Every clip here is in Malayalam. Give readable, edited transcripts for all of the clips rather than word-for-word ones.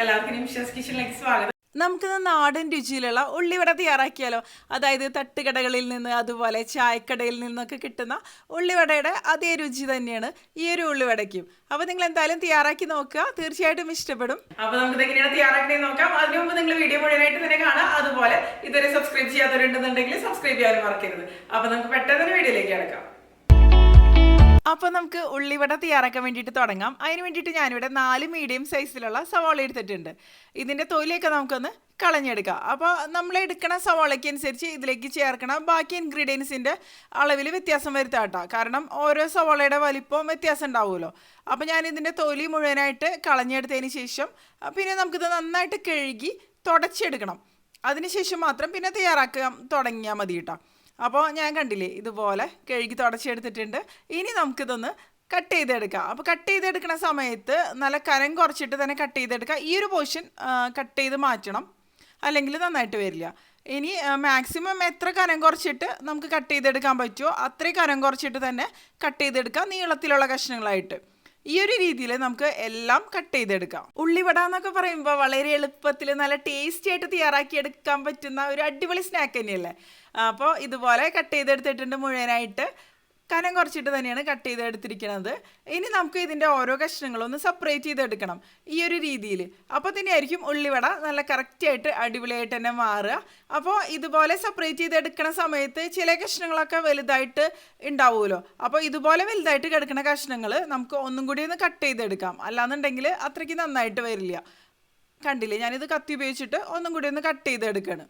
എല്ലാവർക്കും നിമിഷസ് കിച്ചണിലേക്ക് സ്വാഗതം. നമുക്ക് നാടൻ രുചിയിലുള്ള ഉള്ളിവട തയ്യാറാക്കിയാലോ. അതായത് തട്ടുകടകളിൽ നിന്ന് അതുപോലെ ചായക്കടയിൽ നിന്നൊക്കെ കിട്ടുന്ന ഉള്ളിവടയുടെ അതേ രുചി തന്നെയാണ് ഈ ഒരു ഉള്ളിവടയ്ക്കും. അപ്പോൾ നിങ്ങൾ എന്തായാലും തയ്യാറാക്കി നോക്കുക, തീർച്ചയായിട്ടും ഇഷ്ടപ്പെടും. അപ്പോൾ നമുക്ക് എങ്ങനെയാണ് തയ്യാറാക്കണേ നോക്കാം. അതിനു മുമ്പ് നിങ്ങൾ വീഡിയോ മുഴുവനായിട്ട് തന്നെ കാണാം. അതുപോലെ ഇതുവരെ സബ്സ്ക്രൈബ് ചെയ്യാത്തവരുണ്ടെന്നുണ്ടെങ്കിൽ സബ്സ്ക്രൈബ് ചെയ്യാനും മറക്കരുത്. അപ്പോൾ നമുക്ക് പെട്ടെന്ന് വീഡിയോയിലേക്ക് കിടക്കാം. അപ്പോൾ നമുക്ക് ഉള്ളിവട തയ്യാറാക്കാൻ വേണ്ടിയിട്ട് തുടങ്ങാം. അതിന് വേണ്ടിയിട്ട് ഞാനിവിടെ 4 മീഡിയം സൈസിലുള്ള സവാള എടുത്തിട്ടുണ്ട്. ഇതിൻ്റെ തൊലിയൊക്കെ നമുക്കൊന്ന് കളഞ്ഞെടുക്കാം. അപ്പോൾ നമ്മൾ എടുക്കണ സവാളയ്ക്ക് അനുസരിച്ച് ഇതിലേക്ക് ചേർക്കണം ബാക്കി ഇൻഗ്രീഡിയൻസിൻ്റെ അളവിൽ വ്യത്യാസം വരുത്താം കേട്ടോ. കാരണം ഓരോ സവാളയുടെ വലിപ്പം വ്യത്യാസം ഉണ്ടാവുമല്ലോ. അപ്പോൾ ഞാൻ ഇതിൻ്റെ തൊലി മുഴുവനായിട്ട് കളഞ്ഞെടുത്തതിന് ശേഷം പിന്നെ നമുക്കിത് നന്നായിട്ട് കഴുകി തുടച്ചെടുക്കണം. അതിനുശേഷം മാത്രം പിന്നെ തയ്യാറാക്കാൻ തുടങ്ങിയാൽ മതി കേട്ടോ. അപ്പോൾ ഞാൻ കണ്ടില്ലേ, ഇതുപോലെ കഴുകി തുടച്ചെടുത്തിട്ടുണ്ട്. ഇനി നമുക്കിതൊന്ന് കട്ട് ചെയ്തെടുക്കാം. അപ്പോൾ കട്ട് ചെയ്തെടുക്കുന്ന സമയത്ത് നല്ല കനം കുറച്ചിട്ട് തന്നെ കട്ട് ചെയ്തെടുക്കുക. ഈ ഒരു പോർഷൻ കട്ട് ചെയ്ത് മാറ്റണം, അല്ലെങ്കിൽ നന്നായിട്ട് വരില്ല. ഇനി മാക്സിമം എത്ര കനം കുറച്ചിട്ട് നമുക്ക് കട്ട് ചെയ്തെടുക്കാൻ പറ്റുമോ അത്രയും കനം കുറച്ചിട്ട് തന്നെ കട്ട് ചെയ്തെടുക്കാം, നീളത്തിലുള്ള കഷ്ണങ്ങളായിട്ട്. ഈ ഒരു രീതിയിൽ നമുക്ക് എല്ലാം കട്ട് ചെയ്തെടുക്കാം. ഉള്ളിവട എന്നൊക്കെ പറയുമ്പോൾ വളരെ എളുപ്പത്തിൽ നല്ല ടേസ്റ്റി ആയിട്ട് തയ്യാറാക്കിയെടുക്കാൻ പറ്റുന്ന ഒരു അടിപൊളി സ്നാക്ക് തന്നെയല്ലേ. അപ്പോൾ ഇതുപോലെ കട്ട് ചെയ്തെടുത്തിട്ടുണ്ട്. മുഴുവനായിട്ട് കനം കുറച്ചിട്ട് തന്നെയാണ് കട്ട് ചെയ്തെടുത്തിരിക്കുന്നത്. ഇനി നമുക്ക് ഇതിൻ്റെ ഓരോ കഷ്ണങ്ങളൊന്ന് സെപ്പറേറ്റ് ചെയ്തെടുക്കണം ഈ ഒരു രീതിയിൽ. അപ്പോൾ തന്നെയായിരിക്കും ഉള്ളിവട നല്ല കറക്റ്റായിട്ട് അടിപൊളിയായിട്ട് തന്നെ മാറുക. അപ്പോൾ ഇതുപോലെ സെപ്പറേറ്റ് ചെയ്തെടുക്കുന്ന സമയത്ത് ചില കഷ്ണങ്ങളൊക്കെ വലുതായിട്ട് ഉണ്ടാവുമല്ലോ. അപ്പോൾ ഇതുപോലെ വലുതായിട്ട് കിടക്കുന്ന കഷ്ണങ്ങൾ നമുക്ക് ഒന്നും കൂടി ഒന്ന് കട്ട് ചെയ്തെടുക്കാം. അല്ലാന്നുണ്ടെങ്കിൽ അത്രയ്ക്ക് നന്നായിട്ട് വരില്ല. കണ്ടില്ലേ, ഞാനിത് കത്തി ഉപയോഗിച്ചിട്ട് ഒന്നും കൂടി ഒന്ന് കട്ട് ചെയ്തെടുക്കുകയാണ്.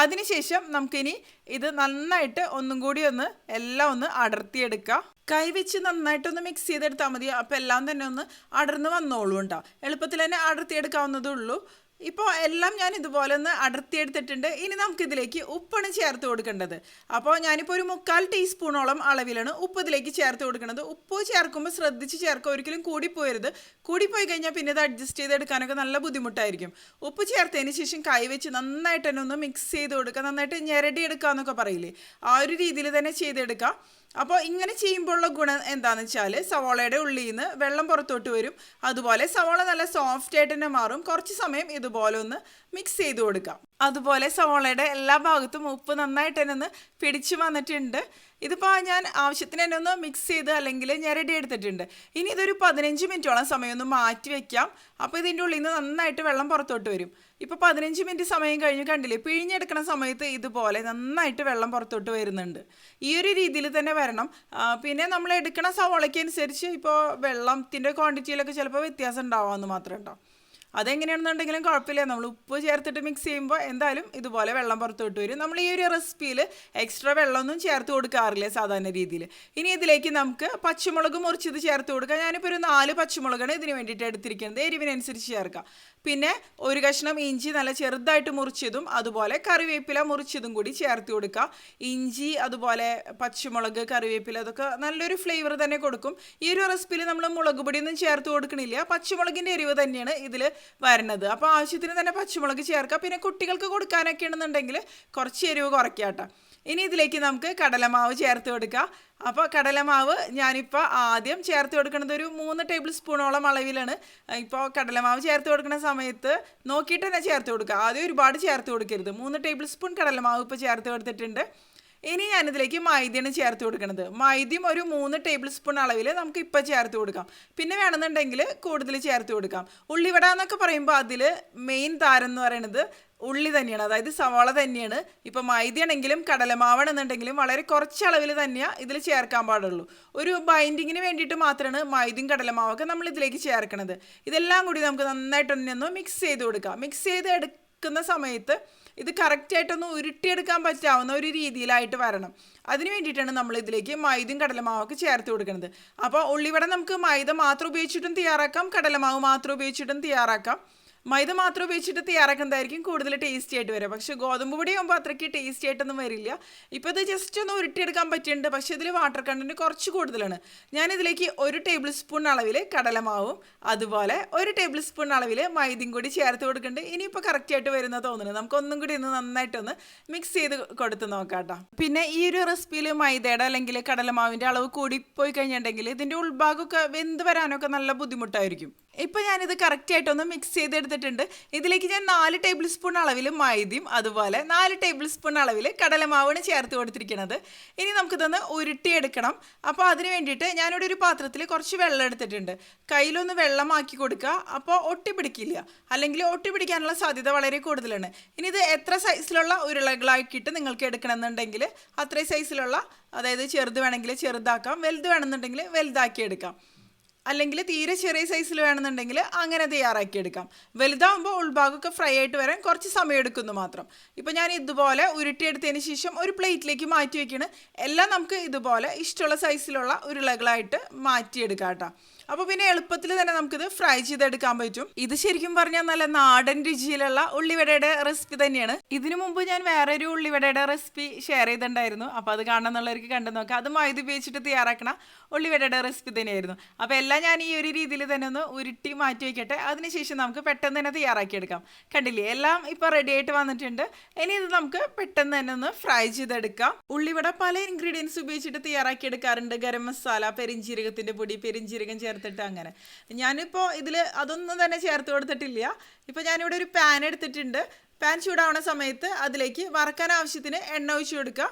അതിനുശേഷം നമുക്കിനി ഇത് നന്നായിട്ട് ഒന്നും കൂടി ഒന്ന് എല്ലാം ഒന്ന് അടർത്തിയെടുക്കുക. കൈവച്ച് നന്നായിട്ടൊന്ന് മിക്സ് ചെയ്തെടുത്താൽ മതി. അപ്പോൾ എല്ലാം തന്നെ ഒന്ന് അടർന്ന് വന്നോളൂ കേട്ടോ. എളുപ്പത്തിൽ തന്നെ അടർത്തിയെടുക്കാവുന്നതേ ഉള്ളൂ. ഇപ്പോൾ എല്ലാം ഞാൻ ഇതുപോലെ ഒന്ന് അടർത്തിയെടുത്തിട്ടുണ്ട്. ഇനി നമുക്കിതിലേക്ക് ഉപ്പാണ് ചേർത്ത് കൊടുക്കേണ്ടത്. അപ്പോൾ ഞാനിപ്പോൾ ഒരു 3/4 ടീസ്പൂണോളം അളവിലാണ് ഉപ്പ് ഇതിലേക്ക് ചേർത്ത് കൊടുക്കുന്നത്. ഉപ്പ് ചേർക്കുമ്പോൾ ശ്രദ്ധിച്ച് ചേർക്കുക, ഒരിക്കലും കൂടിപ്പോയരുത്. കൂടിപ്പോയി കഴിഞ്ഞാൽ പിന്നെ ഇത് അഡ്ജസ്റ്റ് ചെയ്തെടുക്കാനൊക്കെ നല്ല ബുദ്ധിമുട്ടായിരിക്കും. ഉപ്പ് ചേർത്തതിന് ശേഷം കൈവച്ച് നന്നായിട്ട് തന്നെ ഒന്ന് മിക്സ് ചെയ്ത് കൊടുക്കുക. നന്നായിട്ട് ഞെരടി എടുക്കുക എന്നൊക്കെ പറയില്ലേ, ആ ഒരു രീതിയിൽ തന്നെ ചെയ്തെടുക്കുക. അപ്പോൾ ഇങ്ങനെ ചെയ്യുമ്പോഴുള്ള ഗുണം എന്താണെന്ന് വെച്ചാൽ സവാളയുടെ ഉള്ളിൽ നിന്ന് വെള്ളം പുറത്തോട്ട് വരും. അതുപോലെ സവാള നല്ല സോഫ്റ്റ് ആയിട്ട് തന്നെ മാറും. കുറച്ച് സമയം ഇതുപോലെ ഒന്ന് മിക്സ് ചെയ്ത് കൊടുക്കാം. അതുപോലെ സവാളയുടെ എല്ലാ ഭാഗത്തും ഉപ്പ് നന്നായിട്ട് തന്നെ ഒന്ന് പിടിച്ചു വന്നിട്ടുണ്ട്. ഇതിപ്പോൾ ഞാൻ ആവശ്യത്തിന് തന്നെ ഒന്ന് മിക്സ് ചെയ്ത് അല്ലെങ്കിൽ ഞെരടി എടുത്തിട്ടുണ്ട്. ഇനി ഇതൊരു 15 മിനിറ്റോളം സമയം ഒന്ന് മാറ്റി വയ്ക്കാം. അപ്പോൾ ഇതിൻ്റെ ഉള്ളിൽ നിന്ന് നന്നായിട്ട് വെള്ളം പുറത്തോട്ട് വരും. ഇപ്പോൾ 15 മിനിറ്റ് സമയം കഴിഞ്ഞ് കണ്ടില്ലേ, പിഴിഞ്ഞെടുക്കുന്ന സമയത്ത് ഇതുപോലെ നന്നായിട്ട് വെള്ളം പുറത്തോട്ട് വരുന്നുണ്ട്. ഈ ഒരു രീതിയിൽ തന്നെ വരണം. പിന്നെ നമ്മൾ എടുക്കുന്ന സവാളയ്ക്ക് അനുസരിച്ച് ഇപ്പോൾ വെള്ളത്തിൻ്റെ ക്വാണ്ടിറ്റിയിലൊക്കെ ചിലപ്പോൾ വ്യത്യാസം ഉണ്ടാവാമെന്ന് മാത്രം കേട്ടോ. അതെങ്ങനെയാണെന്നുണ്ടെങ്കിലും കുഴപ്പമില്ല. നമ്മൾ ഉപ്പ് ചേർത്തിട്ട് മിക്സ് ചെയ്യുമ്പോൾ എന്തായാലും ഇതുപോലെ വെള്ളം പുറത്തോട്ട് വരും. നമ്മൾ ഈ ഒരു റെസിപ്പിയിൽ എക്സ്ട്രാ വെള്ളമൊന്നും ചേർത്ത് കൊടുക്കാറില്ല സാധാരണ രീതിയിൽ. ഇനി ഇതിലേക്ക് നമുക്ക് പച്ചമുളക് മുറിച്ചത് ചേർത്ത് കൊടുക്കാം. ഞാനിപ്പോൾ ഒരു 4 പച്ചമുളകാണ് ഇതിന് വേണ്ടിയിട്ട് എടുത്തിരിക്കുന്നത്. എരിവിനനുസരിച്ച് ചേർക്കാം. പിന്നെ ഒരു കഷ്ണം ഇഞ്ചി നല്ല ചെറുതായിട്ട് മുറിച്ചതും അതുപോലെ കറിവേപ്പില മുറിച്ചതും കൂടി ചേർത്ത് കൊടുക്കുക. ഇഞ്ചി അതുപോലെ പച്ചമുളക് കറിവേപ്പില അതൊക്കെ നല്ലൊരു ഫ്ലേവർ തന്നെ കൊടുക്കും. ഈ ഒരു റെസിപ്പിയിൽ നമ്മൾ മുളക് പൊടിയൊന്നും ചേർത്ത് കൊടുക്കണില്ല. പച്ചമുളകിൻ്റെ എരിവ് തന്നെയാണ് ഇതിൽ വരുന്നത്. അപ്പോൾ ആവശ്യത്തിന് തന്നെ പച്ചമുളക് ചേർക്കുക. പിന്നെ കുട്ടികൾക്ക് കൊടുക്കാനൊക്കെ ആണെന്നുണ്ടെങ്കിൽ കുറച്ച് എരിവ് കുറയ്ക്കാട്ടോ. ഇനി ഇതിലേക്ക് നമുക്ക് കടലമാവ് ചേർത്ത് കൊടുക്കുക. അപ്പോൾ കടലമാവ് ഞാനിപ്പോൾ ആദ്യം ചേർത്ത് കൊടുക്കുന്നത് ഒരു 3 ടേബിൾ സ്പൂണോളം അളവിലാണ്. ഇപ്പോൾ കടലമാവ് ചേർത്ത് കൊടുക്കുന്ന സമയത്ത് നോക്കിയിട്ട് തന്നെ ചേർത്ത് കൊടുക്കുക. ആദ്യം ഒരുപാട് ചേർത്ത് കൊടുക്കരുത്. 3 ടേബിൾ സ്പൂൺ കടലമാവ് ഇപ്പോൾ ചേർത്ത് കൊടുത്തിട്ടുണ്ട്. ഇനി ഞാനിതിലേക്ക് മൈദയാണ് ചേർത്ത് കൊടുക്കുന്നത്. മൈദയും ഒരു 3 ടേബിൾ സ്പൂൺ അളവിൽ നമുക്ക് ഇപ്പോൾ ചേർത്ത് കൊടുക്കാം. പിന്നെ വേണമെന്നുണ്ടെങ്കിൽ കൂടുതൽ ചേർത്ത് കൊടുക്കാം. ഉള്ളിവട എന്നൊക്കെ പറയുമ്പോൾ അതിൽ മെയിൻ താരം എന്ന് പറയുന്നത് ഉള്ളി തന്നെയാണ്, അതായത് സവാള തന്നെയാണ്. ഇപ്പോൾ മൈദയാണെങ്കിലും കടലമാവാണെന്നുണ്ടെങ്കിലും വളരെ കുറച്ച് അളവിൽ തന്നെയാണ് ഇതിൽ ചേർക്കാൻ പാടുള്ളൂ. ഒരു ബൈൻഡിങ്ങിന് വേണ്ടിയിട്ട് മാത്രമാണ് മൈദയും കടലമാവൊക്കെ നമ്മൾ ഇതിലേക്ക് ചേർക്കണത്. ഇതെല്ലാം കൂടി നമുക്ക് നന്നായിട്ടൊന്ന് മിക്സ് ചെയ്ത് കൊടുക്കാം. മിക്സ് ചെയ്ത് എടുക്കുന്ന സമയത്ത് ഇത് കറക്റ്റായിട്ടൊന്ന് ഉരുട്ടിയെടുക്കാൻ പറ്റാവുന്ന ഒരു രീതിയിലായിട്ട് വരണം. അതിന് വേണ്ടിയിട്ടാണ് നമ്മൾ ഇതിലേക്ക് മൈദയും കടലമാവൊക്കെ ചേർത്ത് കൊടുക്കുന്നത്. അപ്പോൾ ഉള്ളിവട നമുക്ക് മൈദ മാത്രം ഉപയോഗിച്ചിട്ടും തയ്യാറാക്കാം, കടലമാവ് മാത്രം ഉപയോഗിച്ചിട്ടും തയ്യാറാക്കാം. മൈദ മാത്രം ഉപയോഗിച്ചിട്ട് തയ്യാറാക്കുന്നതായിരിക്കും കൂടുതൽ ടേസ്റ്റി ആയിട്ട് വരിക. പക്ഷേ ഗോതമ്പ് പൊടി ആകുമ്പോൾ അത്രയ്ക്ക് ടേസ്റ്റി ആയിട്ടൊന്നും വരില്ല. ഇപ്പോൾ ഇത് ജസ്റ്റ് ഒന്ന് ഉരുട്ടിയെടുക്കാൻ പറ്റുന്നുണ്ട്, പക്ഷേ ഇതിൽ വാട്ടർ കണ്ടൻറ്റ് കുറച്ച് കൂടുതലാണ്. ഞാനിതിലേക്ക് 1 ടേബിൾ സ്പൂൺ അളവിൽ കടലമാവും അതുപോലെ 1 ടേബിൾ സ്പൂൺ അളവിൽ മൈദയും കൂടി ചേർത്ത് കൊടുക്കുന്നുണ്ട്. ഇനിയിപ്പോൾ കറക്റ്റായിട്ട് വരുന്നത് തോന്നുന്നത്. നമുക്കൊന്നും കൂടി ഒന്ന് നന്നായിട്ടൊന്ന് മിക്സ് ചെയ്ത് കൊടുത്ത് നോക്കാം കേട്ടോ. പിന്നെ ഈ ഒരു റെസിപ്പിയിൽ മൈദയുടെ അല്ലെങ്കിൽ കടലമാവിൻ്റെ അളവ് കൂടി പോയി കഴിഞ്ഞിട്ടുണ്ടെങ്കിൽ ഇതിൻ്റെ ഉൾഭാഗമൊക്കെ വെന്ത് വരാനൊക്കെ നല്ല ബുദ്ധിമുട്ടായിരിക്കും. ഇപ്പോൾ ഞാനിത് കറക്റ്റായിട്ടൊന്ന് മിക്സ് ചെയ്തെടുത്തിട്ടുണ്ട്. ഇതിലേക്ക് ഞാൻ 4 ടേബിൾ സ്പൂൺ അളവിൽ മൈദയും അതുപോലെ 4 ടേബിൾ സ്പൂൺ അളവിൽ കടലമാവാണ് ചേർത്ത് കൊടുത്തിരിക്കുന്നത്. ഇനി നമുക്കിതൊന്ന് ഉരുട്ടിയെടുക്കണം. അപ്പോൾ അതിന് വേണ്ടിയിട്ട് ഞാനിവിടെ ഒരു പാത്രത്തിൽ കുറച്ച് വെള്ളം എടുത്തിട്ടുണ്ട്. കയ്യിലൊന്ന് വെള്ളമാക്കി കൊടുക്കുക. അപ്പോൾ ഒട്ടിപ്പിടിക്കില്ല, അല്ലെങ്കിൽ ഒട്ടിപ്പിടിക്കാനുള്ള സാധ്യത വളരെ കൂടുതലാണ്. ഇനി ഇത് എത്ര സൈസിലുള്ള ഉരുളകളാക്കിയിട്ട് നിങ്ങൾക്ക് എടുക്കണമെന്നുണ്ടെങ്കിൽ അത്രയും സൈസിലുള്ള, അതായത് ചെറുത് വേണമെങ്കിൽ ചെറുതാക്കാം, വലുത് വേണമെന്നുണ്ടെങ്കിൽ വലുതാക്കി എടുക്കാം. അല്ലെങ്കിൽ തീരെ ചെറിയ സൈസിൽ വേണമെന്നുണ്ടെങ്കിൽ അങ്ങനെ തയ്യാറാക്കിയെടുക്കാം. വലുതാകുമ്പോൾ ഉൾഭാഗമൊക്കെ ഫ്രൈ ആയിട്ട് വരാൻ കുറച്ച് സമയം എടുക്കുന്നു മാത്രം. ഇപ്പോൾ ഞാൻ ഇതുപോലെ ഉരുട്ടിയെടുത്തതിന് ശേഷം ഒരു പ്ലേറ്റിലേക്ക് മാറ്റി വയ്ക്കണം. എല്ലാം നമുക്ക് ഇതുപോലെ ഇഷ്ടമുള്ള സൈസിലുള്ള ഉരുളകളായിട്ട് മാറ്റിയെടുക്കാം കേട്ടോ. അപ്പോൾ പിന്നെ എളുപ്പത്തിൽ തന്നെ നമുക്കിത് ഫ്രൈ ചെയ്തെടുക്കാൻ പറ്റും. ഇത് ശരിക്കും പറഞ്ഞാൽ നല്ല നാടൻ രുചിയിലുള്ള ഉള്ളിവടയുടെ റെസിപ്പി തന്നെയാണ്. ഇതിനു മുമ്പ് ഞാൻ വേറൊരു ഉള്ളിവടയുടെ റെസിപ്പി ഷെയർ ചെയ്തിട്ടുണ്ടായിരുന്നു. അപ്പോൾ അത് കാണാമെന്നുള്ളവർക്ക് കണ്ടു നോക്കാം. അത് മൈദ ഉപയോഗിച്ചിട്ട് തയ്യാറാക്കണ ഉള്ളിവടയുടെ റെസിപ്പി തന്നെയായിരുന്നു. അപ്പോൾ എല്ലാം ഞാൻ ഈ ഒരു രീതിയിൽ തന്നെ ഒന്ന് ഉരുട്ടി മാറ്റി വയ്ക്കട്ടെ. അതിനുശേഷം നമുക്ക് പെട്ടെന്ന് തന്നെ തയ്യാറാക്കിയെടുക്കാം. കണ്ടില്ലേ, എല്ലാം ഇപ്പോൾ റെഡി ആയിട്ട് വന്നിട്ടുണ്ട്. ഇനി ഇത് നമുക്ക് പെട്ടെന്ന് തന്നെ ഒന്ന് ഫ്രൈ ചെയ്തെടുക്കാം. ഉള്ളിവട പല ഇൻഗ്രീഡിയൻസ് ഉപയോഗിച്ചിട്ട് തയ്യാറാക്കിയെടുക്കാറുണ്ട്. ഗരം മസാല, പെരിഞ്ജീരകത്തിൻ്റെ പൊടി, പെരിഞ്ജീരകം ചേർത്തിട്ട് അങ്ങനെ. ഞാനിപ്പോൾ ഇതിൽ അതൊന്നും തന്നെ ചേർത്ത് കൊടുത്തിട്ടില്ല. ഇപ്പോൾ ഞാനിവിടെ ഒരു പാൻ എടുത്തിട്ടുണ്ട്. പാൻ ചൂടാവുന്ന സമയത്ത് അതിലേക്ക് വറക്കാൻ ആവശ്യത്തിന് എണ്ണ ഒഴിച്ചു കൊടുക്കുക.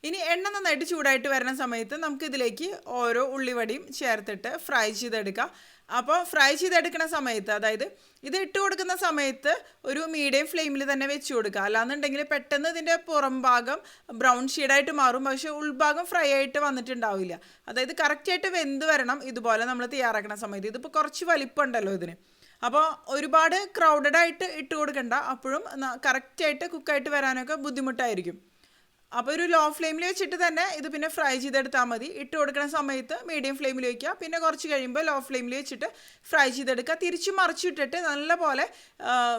ഇനി എണ്ണ നന്നായിട്ട് ചൂടായിട്ട് വരുന്ന സമയത്ത് നമുക്ക് ഇതിലേക്ക് ഓരോ ഉള്ളിവടയും ചേർത്തിട്ട് ഫ്രൈ ചെയ്തെടുക്കാം. അപ്പോൾ ഫ്രൈ ചെയ്തെടുക്കുന്ന സമയത്ത്, അതായത് ഇത് ഇട്ട് കൊടുക്കുന്ന സമയത്ത് ഒരു മീഡിയം ഫ്ലെയിമിൽ തന്നെ വെച്ച് കൊടുക്കുക. അല്ലാന്നുണ്ടെങ്കിൽ പെട്ടെന്ന് ഇതിൻ്റെ പുറം ഭാഗം ബ്രൗൺ ഷെയ്ഡായിട്ട് മാറും, പക്ഷേ ഉൾഭാഗം ഫ്രൈ ആയിട്ട് വന്നിട്ടുണ്ടാവില്ല. അതായത് കറക്റ്റായിട്ട് വെന്ത് വരണം ഇതുപോലെ നമ്മൾ തയ്യാറാക്കുന്ന സമയത്ത്. ഇതിപ്പോൾ കുറച്ച് വലിപ്പമുണ്ടല്ലോ ഇതിന്. അപ്പോൾ ഒരുപാട് ക്രൗഡഡ് ആയിട്ട് ഇട്ട് കൊടുക്കണ്ട, അപ്പോഴും കറക്റ്റായിട്ട് കുക്കായിട്ട് വരാനൊക്കെ ബുദ്ധിമുട്ടായിരിക്കും. അപ്പോൾ ഒരു ലോ ഫ്ലെയിമിൽ വെച്ചിട്ട് തന്നെ ഇത് പിന്നെ ഫ്രൈ ചെയ്തെടുത്താൽ മതി. ഇട്ട് കൊടുക്കുന്ന സമയത്ത് മീഡിയം ഫ്ലെയിമിൽ വയ്ക്കുക, പിന്നെ കുറച്ച് കഴിയുമ്പോൾ ലോ ഫ്ലെയിമിൽ വെച്ചിട്ട് ഫ്രൈ ചെയ്തെടുക്കുക. തിരിച്ച് മറിച്ചിട്ടിട്ട് നല്ലപോലെ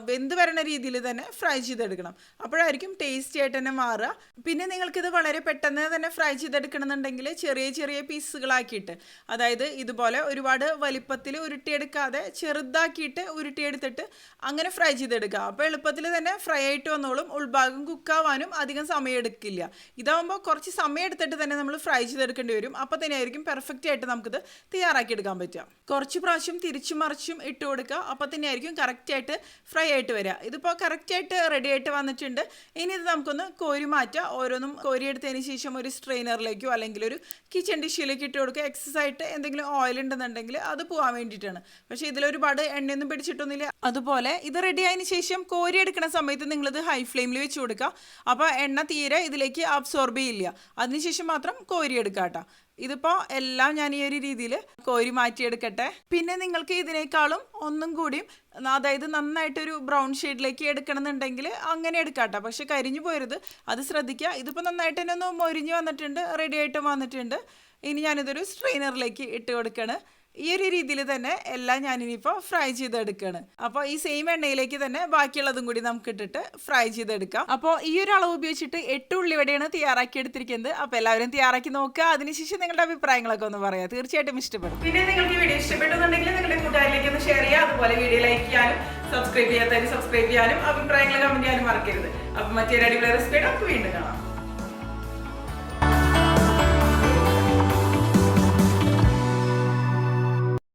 വെന്ത് വരുന്ന രീതിയിൽ തന്നെ ഫ്രൈ ചെയ്തെടുക്കണം. അപ്പോഴായിരിക്കും ടേസ്റ്റി ആയിട്ട് തന്നെ മാറുക. പിന്നെ നിങ്ങൾക്കിത് വളരെ പെട്ടെന്ന് തന്നെ ഫ്രൈ ചെയ്തെടുക്കണമെന്നുണ്ടെങ്കിൽ ചെറിയ ചെറിയ പീസുകളാക്കിയിട്ട്, അതായത് ഇതുപോലെ ഒരുപാട് വലിപ്പത്തിൽ ഉരുട്ടിയെടുക്കാതെ ചെറുതാക്കിയിട്ട് ഉരുട്ടിയെടുത്തിട്ട് അങ്ങനെ ഫ്രൈ ചെയ്തെടുക്കുക. അപ്പോൾ എളുപ്പത്തിൽ തന്നെ ഫ്രൈ ആയിട്ട് വന്നോളും. ഉൾഭാഗം കുക്കാവാനും അധികം സമയം എടുക്കില്ല. ഇതാവുമ്പോൾ കുറച്ച് സമയം എടുത്തിട്ട് തന്നെ നമ്മൾ ഫ്രൈ ചെയ്തെടുക്കേണ്ടി വരും. അപ്പോൾ തന്നെ ആയിരിക്കും പെർഫെക്റ്റ് ആയിട്ട് നമുക്കിത് തയ്യാറാക്കി എടുക്കാൻ പറ്റുക. കുറച്ച് പ്രാവശ്യം തിരിച്ചും മറിച്ചും ഇട്ട് കൊടുക്കുക. അപ്പോൾ തന്നെ ആയിരിക്കും കറക്റ്റായിട്ട് ഫ്രൈ ആയിട്ട് വരിക. ഇതിപ്പോൾ കറക്റ്റായിട്ട് റെഡി ആയിട്ട് വന്നിട്ടുണ്ട്. ഇനി ഇത് നമുക്കൊന്ന് കോരി മാറ്റാം. ഓരോന്നും കോരിയെടുത്തതിന് ശേഷം ഒരു സ്ട്രെയിനറിലേക്കോ അല്ലെങ്കിൽ ഒരു കിച്ചൺ ഡിഷിലേക്ക് ഇട്ട് കൊടുക്കുക. എക്സസ് ആയിട്ട് എന്തെങ്കിലും ഓയിൽ ഉണ്ടെന്നുണ്ടെങ്കിൽ അത് പോകാൻ വേണ്ടിയിട്ടാണ്. പക്ഷേ ഇതിലൊരുപാട് എണ്ണയൊന്നും പിടിച്ചിട്ടൊന്നുമില്ല. അതുപോലെ ഇത് റെഡി ആയതിനു ശേഷം കോരിയെടുക്കുന്ന സമയത്ത് നിങ്ങളിത് ഹൈ ഫ്ലെയിമിൽ വെച്ച് കൊടുക്കുക. അപ്പോൾ എണ്ണ തീരെ ഇതിലേക്ക് അബ്സോർബ് ചെയ്യില്ല. അതിനുശേഷം മാത്രം കോരിയെടുക്കുക കേട്ടോ. ഇതിപ്പോൾ എല്ലാം ഞാൻ ഈ ഒരു രീതിയിൽ കോരി മാറ്റിയെടുക്കട്ടെ. പിന്നെ നിങ്ങൾക്ക് ഇതിനേക്കാളും ഒന്നും കൂടിയും, അതായത് നന്നായിട്ടൊരു ബ്രൗൺ ഷെയ്ഡിലേക്ക് എടുക്കണമെന്നുണ്ടെങ്കിൽ അങ്ങനെ എടുക്കാട്ടോ. പക്ഷെ കരിഞ്ഞു പോരുത്, അത് ശ്രദ്ധിക്കുക. ഇതിപ്പോൾ നന്നായിട്ട് തന്നെ ഒന്ന് മൊരിഞ്ഞ് വന്നിട്ടുണ്ട്, റെഡി ആയിട്ടും വന്നിട്ടുണ്ട്. ഇനി ഞാനിതൊരു സ്ട്രെയിനറിലേക്ക് ഇട്ട് കൊടുക്കുകയാണ്. ഈ ഒരു രീതിയിൽ തന്നെ എല്ലാം ഞാനിനിപ്പോൾ ഫ്രൈ ചെയ്തെടുക്കുകയാണ്. അപ്പോൾ ഈ സെയിം എണ്ണയിലേക്ക് തന്നെ ബാക്കിയുള്ളതും കൂടി നമുക്ക് ഇട്ടിട്ട് ഫ്രൈ ചെയ്തെടുക്കാം. അപ്പോൾ ഈ ഒരു അളവ് ഉപയോഗിച്ചിട്ട് 8 ഉള്ളിവടയാണ് തയ്യാറാക്കി എടുത്തിരിക്കുന്നത്. അപ്പോൾ എല്ലാവരും തയ്യാറാക്കി നോക്കുക. അതിനുശേഷം നിങ്ങളുടെ അഭിപ്രായങ്ങളൊക്കെ ഒന്ന് പറയാം. തീർച്ചയായിട്ടും ഇഷ്ടപ്പെടും. പിന്നെ നിങ്ങൾക്ക് വീഡിയോ ഇഷ്ടപ്പെട്ടെന്നുണ്ടെങ്കിൽ നിങ്ങളുടെ കൂട്ടുകാരിലേക്ക് ഒന്ന് ഷെയർ ചെയ്യുക. അതുപോലെ വീഡിയോ ലൈക്ക് ചെയ്യാനും സബ്സ്ക്രൈബ് ചെയ്യാത്തവർ സബ്സ്ക്രൈബ് ചെയ്യാനും അഭിപ്രായങ്ങൾ കമന്റ് ചെയ്യാനും മറക്കരുത്. അപ്പോൾ മറ്റൊരു അടിപൊളി റെസിപ്പിയുടെ നമുക്ക് വീണ്ടും കാണാം.